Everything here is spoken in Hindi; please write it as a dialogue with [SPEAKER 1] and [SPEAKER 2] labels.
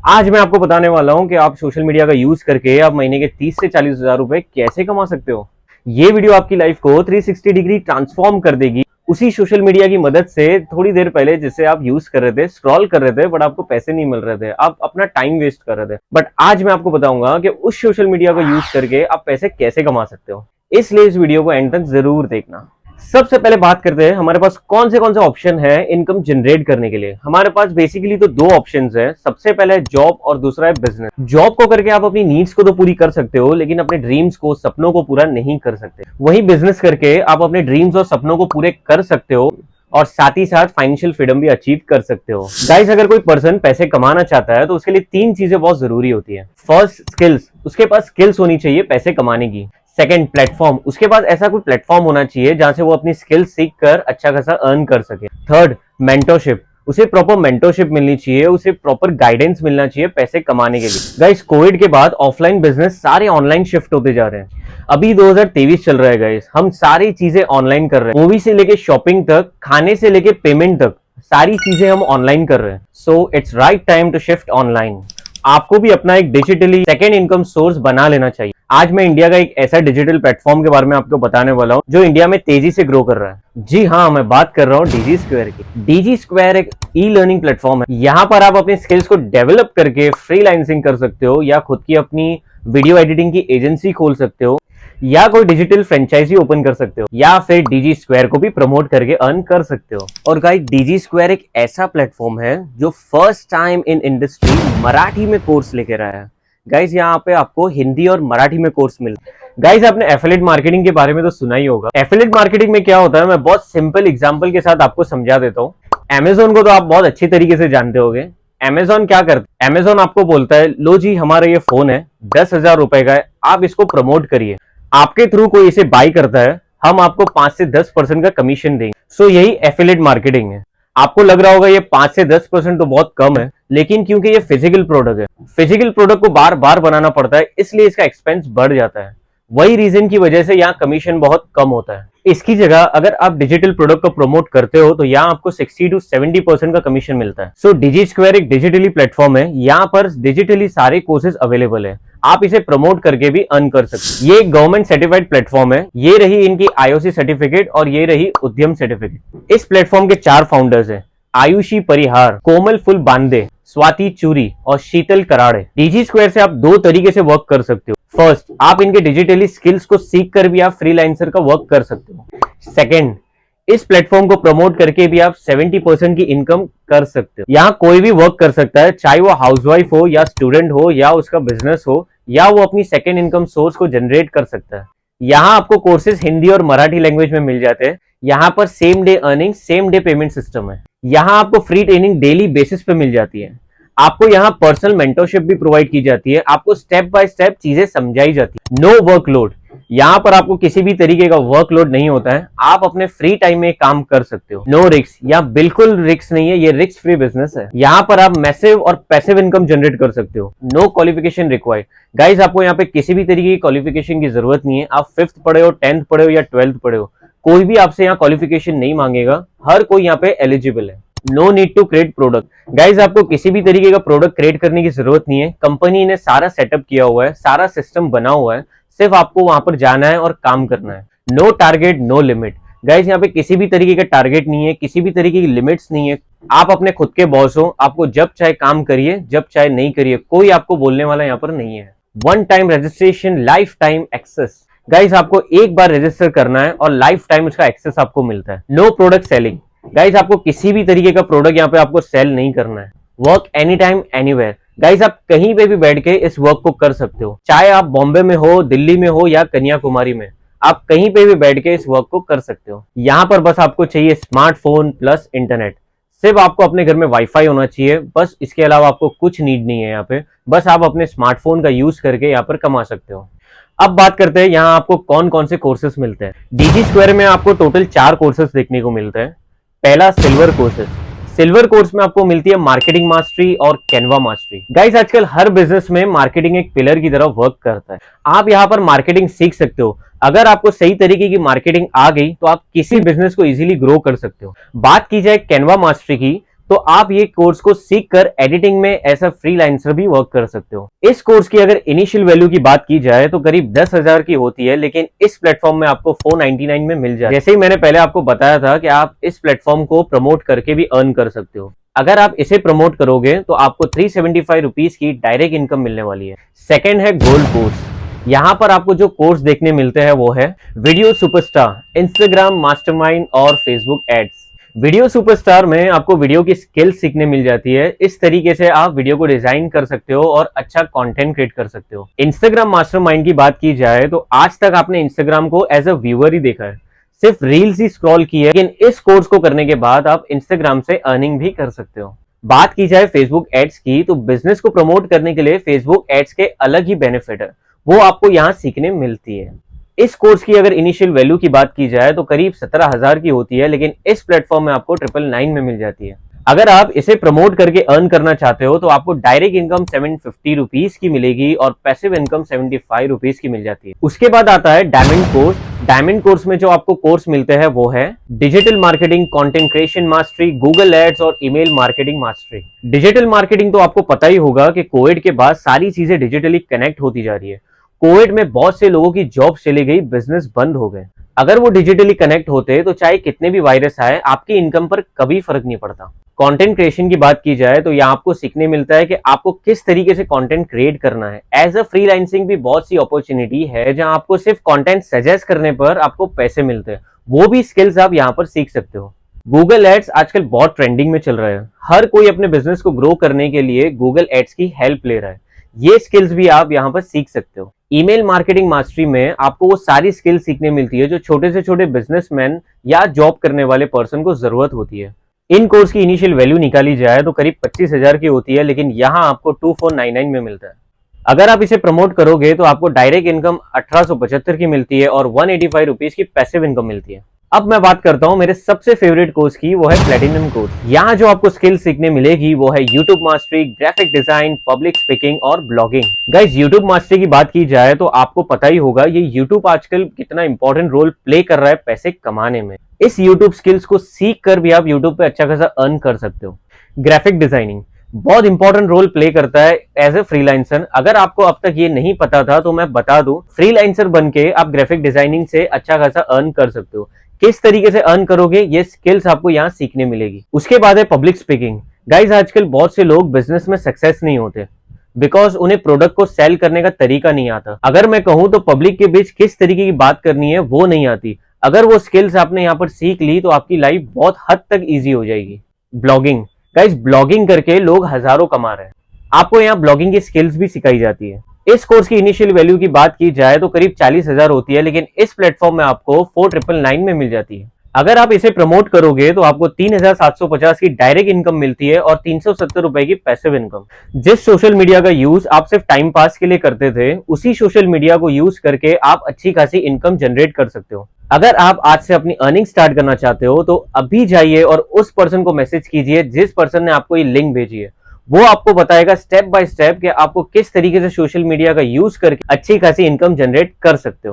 [SPEAKER 1] आज मैं आपको बताने वाला हूं कि आप सोशल मीडिया का यूज करके आप महीने के 30 से 40 हजार रुपए कैसे कमा सकते हो। ये वीडियो आपकी लाइफ को 360 डिग्री ट्रांसफॉर्म कर देगी। उसी सोशल मीडिया की मदद से थोड़ी देर पहले जिसे आप यूज कर रहे थे, स्क्रॉल कर रहे थे, बट आपको पैसे नहीं मिल रहे थे, आप अपना टाइम वेस्ट कर रहे थे, बट आज मैं आपको बताऊंगा कि उस सोशल मीडिया को यूज करके आप पैसे कैसे कमा सकते हो। इसलिए इस वीडियो को एंड तक जरूर देखना। सबसे पहले बात करते हैं हमारे पास कौन से ऑप्शन है इनकम जनरेट करने के लिए। हमारे पास बेसिकली तो दो ऑप्शंस है। सबसे पहले है जॉब और दूसरा है बिजनेस। जॉब को करके आप अपनी नीड्स को तो पूरी कर सकते हो, लेकिन अपने ड्रीम्स को, सपनों को पूरा नहीं कर सकते। वहीं बिजनेस करके आप अपने ड्रीम्स और सपनों को पूरे कर सकते हो और साथ ही साथ फाइनेंशियल फ्रीडम भी अचीव कर सकते हो। गाइस, अगर कोई पर्सन पैसे कमाना चाहता है तो उसके लिए तीन चीजें बहुत जरूरी होती है। First, skills. उसके पास स्किल्स होनी चाहिए पैसे कमाने की। Second, platform. उसके पास ऐसा कोई प्लेटफॉर्म होना चाहिए जहां से वो अपनी स्किल सीख कर अच्छा खासा अर्न कर सके। Third, mentorship. उसे प्रॉपर मेंटरशिप मिलनी चाहिए, उसे प्रॉपर गाइडेंस मिलना चाहिए पैसे कमाने के लिए। गाइस, कोविड के बाद ऑफलाइन बिजनेस सारे ऑनलाइन शिफ्ट होते जा रहे हैं। अभी 2023 चल रहा है गाइस, हम सारी चीजें ऑनलाइन कर रहे हैं। मूवी से लेके शॉपिंग तक, खाने से लेके पेमेंट तक, सारी चीजें हम ऑनलाइन कर रहे हैं। So it's right time to shift online. आपको भी अपना एक डिजिटली सेकेंड इनकम सोर्स बना लेना चाहिए। आज मैं इंडिया का एक ऐसा डिजिटल प्लेटफॉर्म के बारे में आपको बताने वाला हूं जो इंडिया में तेजी से ग्रो कर रहा है। जी हाँ, मैं बात कर रहा हूं डीजी स्क्वायर की। डीजी स्क्वायर एक ई लर्निंग प्लेटफॉर्म है। यहाँ पर आप अपनी स्किल्स को डेवलप करके फ्रीलांसिंग कर सकते हो, या खुद की अपनी वीडियो एडिटिंग की एजेंसी खोल सकते हो, या कोई डिजिटल फ्रेंचाइजी ओपन कर सकते हो, या फिर डीजी स्क्वायर को भी प्रमोट करके अर्न कर सकते हो। और गाइस, डीजी स्क्वायर एक ऐसा प्लेटफॉर्म है जो first time in industry Marathi में कोर्स लेकर आया है। गाइस, यहाँ पे आपको हिंदी और मराठी में कोर्स मिलता है। गाइस, आपने एफिलिएट मार्केटिंग के बारे में तो सुना ही होगा। एफिलिएट मार्केटिंग में क्या होता है, मैं बहुत सिंपल एग्जांपल के साथ आपको समझा देता हूँ। अमेजोन को तो आप बहुत अच्छी तरीके से जानते होंगे। अमेजोन क्या करता है, अमेजोन आपको बोलता है, लो जी, हमारा ये फोन है, 10,000 रुपए का है, आप इसको प्रमोट करिए। आपके थ्रू कोई इसे बाई करता है, हम आपको 5 से 10% का कमीशन देंगे। सो यही एफिलिएट मार्केटिंग है। आपको लग रहा होगा ये 5 से 10% तो बहुत कम है, लेकिन क्योंकि ये फिजिकल प्रोडक्ट है, फिजिकल प्रोडक्ट को बार बार बनाना पड़ता है, इसलिए इसका एक्सपेंस बढ़ जाता है। वही रीजन की वजह से यहाँ कमीशन बहुत कम होता है। इसकी जगह अगर आप डिजिटल प्रोडक्ट को प्रमोट करते हो तो यहाँ आपको 60 to 70% का कमीशन मिलता है। सो डीजी स्क्वायर एक डिजिटली प्लेटफॉर्म है। यहाँ पर डिजिटली सारे कोर्सेज अवेलेबल है, आप इसे प्रमोट करके भी अर्न कर सकते हैं। ये गवर्नमेंट सर्टिफाइड प्लेटफॉर्म है। ये रही इनकी आईओसी सर्टिफिकेट और ये रही उद्यम सर्टिफिकेट। इस प्लेटफॉर्म के 4 फाउंडर्स हैं, आयुषी परिहार, कोमल फुल बांदे, स्वाति चूरी और शीतल कराड़े। डीजी स्क्वायर से आप 2 तरीके से वर्क कर सकते हो। फर्स्ट, आप इनके डिजिटली स्किल्स को सीख कर भी आप फ्रीलांसर का वर्क कर सकते हो। सेकंड, इस प्लेटफॉर्म को प्रमोट करके भी आप 70% की इनकम कर सकते हो। यहाँ कोई भी वर्क कर सकता है, चाहे वो हाउसवाइफ हो या स्टूडेंट हो या उसका बिजनेस हो, या वो अपनी सेकेंड इनकम सोर्स को जनरेट कर सकता है। यहाँ आपको कोर्सेज हिंदी और मराठी लैंग्वेज में मिल जाते हैं। यहाँ पर same day earning, same day payment system है। यहाँ आपको फ्री ट्रेनिंग डेली बेसिस पे मिल जाती है। आपको यहाँ पर्सनल मेंटरशिप भी प्रोवाइड की जाती है। आपको स्टेप बाय स्टेप चीजें समझाई जाती है। No workload. यहाँ पर आपको किसी भी तरीके का वर्कलोड नहीं होता है। आप अपने फ्री टाइम में काम कर सकते हो। No risk. यहाँ बिल्कुल रिस्क नहीं है, ये रिस्क फ्री बिजनेस है। यहाँ पर आप मैसिव और पैसिव इनकम जनरेट कर सकते हो। No qualification required. गाइस, आपको यहाँ पे किसी भी तरीके की क्वालिफिकेशन की जरूरत नहीं है। आप 5th पढ़े हो, 10th पढ़े हो या 12th पढ़े हो, कोई भी आपसे यहाँ क्वालिफिकेशन नहीं मांगेगा। हर कोई यहाँ पे एलिजिबल है। No need to create product. Guys, आपको किसी भी तरीके का प्रोडक्ट क्रिएट करने की जरूरत नहीं है। कंपनी ने सारा सेटअप किया हुआ है, सारा सिस्टम बना हुआ है, सिर्फ आपको वहां पर जाना है और काम करना है। No target, no limit. Guys, यहाँ पे किसी भी तरीके का टारगेट नहीं है, किसी भी तरीके की लिमिट्स नहीं है। आप अपने खुद के बॉस हो, आपको जब चाहे काम करिए, जब चाहे नहीं करिए, कोई आपको बोलने वाला यहाँ पर नहीं है। 1 time registration, life time access. Guys, आपको एक बार रजिस्टर करना है और लाइफ टाइम उसका एक्सेस आपको मिलता है। No product selling. गाइज, आपको किसी भी तरीके का प्रोडक्ट यहाँ पे आपको सेल नहीं करना है। Work any time anywhere. Guys, आप कहीं पे भी बैठ के इस वर्क को कर सकते हो, चाहे आप बॉम्बे में हो, दिल्ली में हो या कन्याकुमारी में, आप कहीं पे भी बैठ के इस वर्क को कर सकते हो। यहाँ पर बस आपको चाहिए स्मार्टफोन प्लस इंटरनेट। सिर्फ आपको अपने घर में वाईफाई होना चाहिए, बस। इसके अलावा आपको कुछ नीड नहीं है यहाँ पे। बस आप अपने स्मार्टफोन का यूज करके यहाँ पर कमा सकते हो। अब बात करते हैं यहाँ आपको कौन कौन से कोर्सेज मिलते हैं। डीजी स्क्वायर में आपको टोटल 4 कोर्सेज देखने को मिलते हैं। पहला, सिल्वर कोर्सेज। सिल्वर कोर्स में आपको मिलती है मार्केटिंग मास्टरी और कैनवा मास्टरी। गाइस, आजकल हर बिजनेस में मार्केटिंग एक पिलर की तरह वर्क करता है। आप यहाँ पर मार्केटिंग सीख सकते हो। अगर आपको सही तरीके की मार्केटिंग आ गई तो आप किसी बिजनेस को इजीली ग्रो कर सकते हो। बात की जाए कैनवा मास्टरी की, तो आप ये कोर्स को सीख कर एडिटिंग में एज अ फ्रीलांसर भी वर्क कर सकते हो। इस कोर्स की अगर इनिशियल वैल्यू की बात की जाए तो करीब 10,000 की होती है, लेकिन इस प्लेटफॉर्म में आपको 499 में मिल जाए। जैसे ही मैंने पहले आपको बताया था कि आप इस प्लेटफॉर्म को प्रमोट करके भी अर्न कर सकते हो। अगर आप इसे प्रमोट करोगे तो आपको 375 रुपीज की डायरेक्ट इनकम मिलने वाली है। सेकेंड है गोल्ड कोर्स। यहाँ पर आपको जो कोर्स देखने मिलते हैं वो है वीडियो सुपरस्टार, इंस्टाग्राम मास्टरमाइंड और फेसबुक एड्स। वीडियो सुपरस्टार में आपको वीडियो की स्किल सीखने मिल जाती है। इस तरीके से आप वीडियो को डिजाइन कर सकते हो और अच्छा कंटेंट क्रिएट कर सकते हो। इंस्टाग्राम मास्टरमाइंड की बात की जाए तो आज तक आपने इंस्टाग्राम को एज अ व्यूअर ही देखा है, सिर्फ रील्स ही स्क्रॉल की है, लेकिन इस कोर्स को करने के बाद आप इंस्टाग्राम से अर्निंग भी कर सकते हो। बात की जाए फेसबुक एड्स की तो बिजनेस को प्रमोट करने के लिए फेसबुक एड्स के अलग ही बेनिफिट है, वो आपको यहाँ सीखने मिलती है। इस कोर्स की अगर इनिशियल वैल्यू की बात की जाए तो करीब 17,000 की होती है, लेकिन इस प्लेटफॉर्म में आपको 999 में मिल जाती है। अगर आप इसे प्रमोट करके अर्न करना चाहते हो तो आपको डायरेक्ट इनकम 750 रुपीज की मिलेगी और पैसिव इनकम 75 रुपीज की मिल जाती है। उसके बाद आता है डायमंड कोर्स। डायमंड कोर्स में जो आपको कोर्स मिलते हैं वो है digital marketing, content creation mastery, Google Ads और email marketing mastery. Digital marketing तो आपको पता ही होगा कि कोविड के बाद सारी चीजें डिजिटली कनेक्ट होती जा रही है। कोविड में बहुत से लोगों की जॉब चली गई, बिजनेस बंद हो गए। अगर वो डिजिटली कनेक्ट होते तो चाहे कितने भी वायरस आए आपकी इनकम पर कभी फर्क नहीं पड़ता। कंटेंट क्रिएशन की बात की जाए तो यहाँ आपको सीखने मिलता है कि आपको किस तरीके से कंटेंट क्रिएट करना है। एज अ फ्रीलांसिंग भी बहुत सी अपॉर्चुनिटी है जहाँ आपको सिर्फ कंटेंट सजेस्ट करने पर आपको पैसे मिलते हैं, वो भी स्किल्स आप यहाँ पर सीख सकते हो। गूगल एड्स आजकल बहुत ट्रेंडिंग में चल रहा है। हर कोई अपने बिजनेस को ग्रो करने के लिए गूगल एड्स की हेल्प ले रहा है। ये स्किल्स भी आप यहाँ पर सीख सकते हो। ईमेल मार्केटिंग मास्टरी में आपको वो सारी स्किल सीखने मिलती है जो छोटे से छोटे बिजनेसमैन या जॉब करने वाले पर्सन को जरूरत होती है। इन कोर्स की इनिशियल वैल्यू निकाली जाए तो करीब 25,000 की होती है, लेकिन यहाँ आपको 2499 में मिलता है। अगर आप इसे प्रमोट करोगे तो आपको डायरेक्ट इनकम 1875 की मिलती है और 185 रुपीज की पैसिव इनकम मिलती है। अब मैं बात करता हूं मेरे सबसे फेवरेट कोर्स की, वो है प्लेटिनम कोर्स। यहाँ जो आपको स्किल सीखने मिलेगी वो है YouTube mastery, graphic design, public speaking और ब्लॉगिंग। गाइस, यूट्यूब मास्टरी की बात की जाए तो आपको पता ही होगा ये यूट्यूब आजकल कितना इंपॉर्टेंट रोल प्ले कर रहा है पैसे कमाने में। इस यूट्यूब स्किल्स को सीख कर भी आप यूट्यूब पे अच्छा खासा अर्न कर सकते हो। ग्राफिक डिजाइनिंग बहुत इंपॉर्टेंट रोल प्ले करता है एज ए फ्रीलांसर। अगर आपको अब तक ये नहीं पता था तो मैं बता दूं, फ्रीलांसर बन के आप ग्राफिक डिजाइनिंग से अच्छा खासा अर्न कर सकते हो। किस तरीके से अर्न करोगे ये स्किल्स आपको यहाँ सीखने मिलेगी। उसके बाद है पब्लिक स्पीकिंग। गाइस, आजकल बहुत से लोग बिजनेस में सक्सेस नहीं होते बिकॉज उन्हें प्रोडक्ट को सेल करने का तरीका नहीं आता। अगर मैं कहूं तो पब्लिक के बीच किस तरीके की बात करनी है वो नहीं आती। अगर वो स्किल्स आपने यहाँ पर सीख ली तो आपकी लाइफ बहुत हद तक ईजी हो जाएगी। ब्लॉगिंग। गाइस, ब्लॉगिंग करके लोग हजारों कमा रहे हैं। आपको यहाँ ब्लॉगिंग की स्किल्स भी सिखाई जाती है। इस कोर्स की इनिशियल वैल्यू की बात की जाए तो करीब 40,000 होती है, लेकिन इस प्लेटफॉर्म में आपको 4,999 में मिल जाती है। अगर आप इसे प्रमोट करोगे तो आपको 3,750 की डायरेक्ट इनकम मिलती है और 370 रुपए की पैसिव इनकम। जिस सोशल मीडिया का यूज आप सिर्फ टाइम पास के लिए करते थे, उसी सोशल मीडिया को यूज करके आप अच्छी खासी इनकम जनरेट कर सकते हो। अगर आप आज से अपनी अर्निंग स्टार्ट करना चाहते हो तो अभी जाइए और उस पर्सन को मैसेज कीजिए जिस पर्सन ने आपको ये लिंक भेजी है। वो आपको बताएगा स्टेप बाय स्टेप कि आपको किस तरीके से सोशल मीडिया का यूज करके अच्छी खासी इनकम जनरेट कर सकते हो।